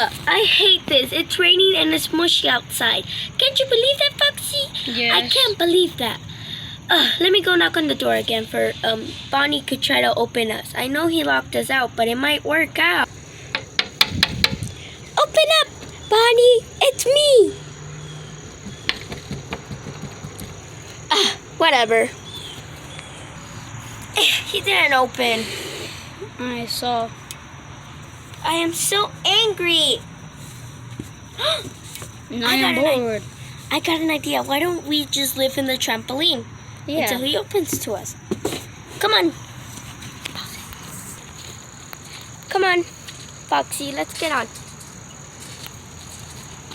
Ugh, I hate this. It's raining and it's mushy outside. Can't you believe that, Foxy? Yes. I can't believe that. Let me go knock on the door again for Bonnie could try to open us. I know he locked us out, but it might work out. Open up, Bonnie. It's me. Whatever. He didn't open. I saw. I am so angry. And I am bored. I got an idea. Why don't we just live in the trampoline until he opens to us? Come on. Come on, Foxy. Let's get on.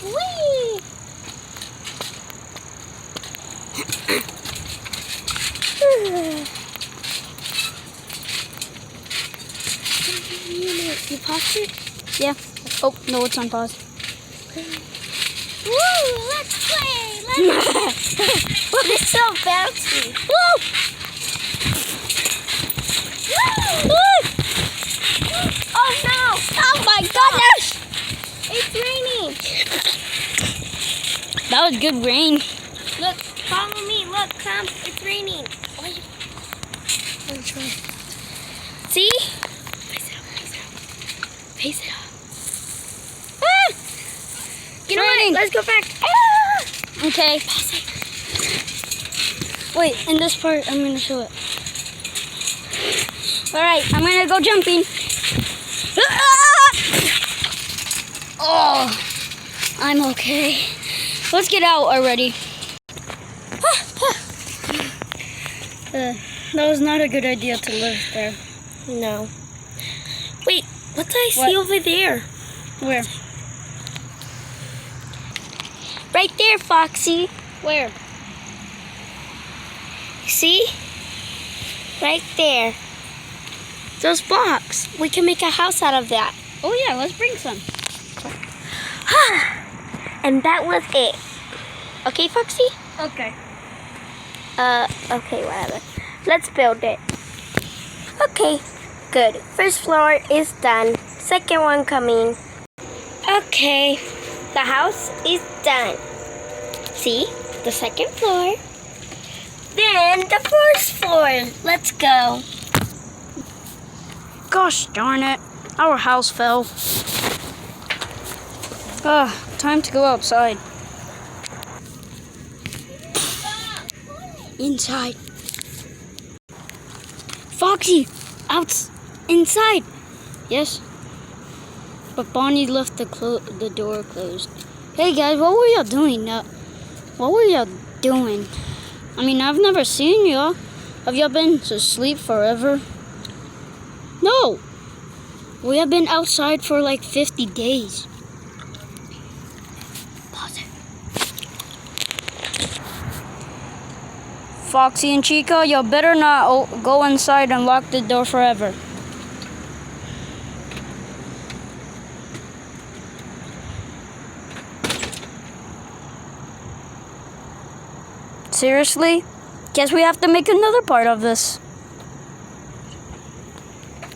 Whee! You paused it? Yeah. Oh, no, it's on pause. Woo! Let's play! It's so bouncy. Woo! Oh no! Oh my goodness! It's raining. That was good rain. Look, follow me. Look, come. It's raining. See? Face it up. Ah! You know what? Let's go back. Ah! Okay. Wait, in this part, I'm gonna show it. Alright, I'm gonna go jumping. Oh, I'm okay. Let's get out already. That was not a good idea to live there. No. Wait, what do I see over there? Where? Right there, Foxy. Where? See? Right there. Those blocks. We can make a house out of that. Oh yeah, let's bring some. And that was it. Okay, Foxy? Okay. Okay, whatever. Let's build it. Okay, good. First floor is done. Second one coming. Okay, the house is done. See? The second floor. Then the first floor. Let's go. Gosh darn it. Our house fell. Time to go outside. Inside. Foxy, inside. Yes. But Bonnie left the door closed. Hey guys, what were y'all doing? What were y'all doing? I mean, I've never seen y'all. Have y'all been asleep forever? No. We have been outside for like 50 days. Pause it. Foxy and Chica, y'all better not go inside and lock the door forever. Seriously? Guess we have to make another part of this.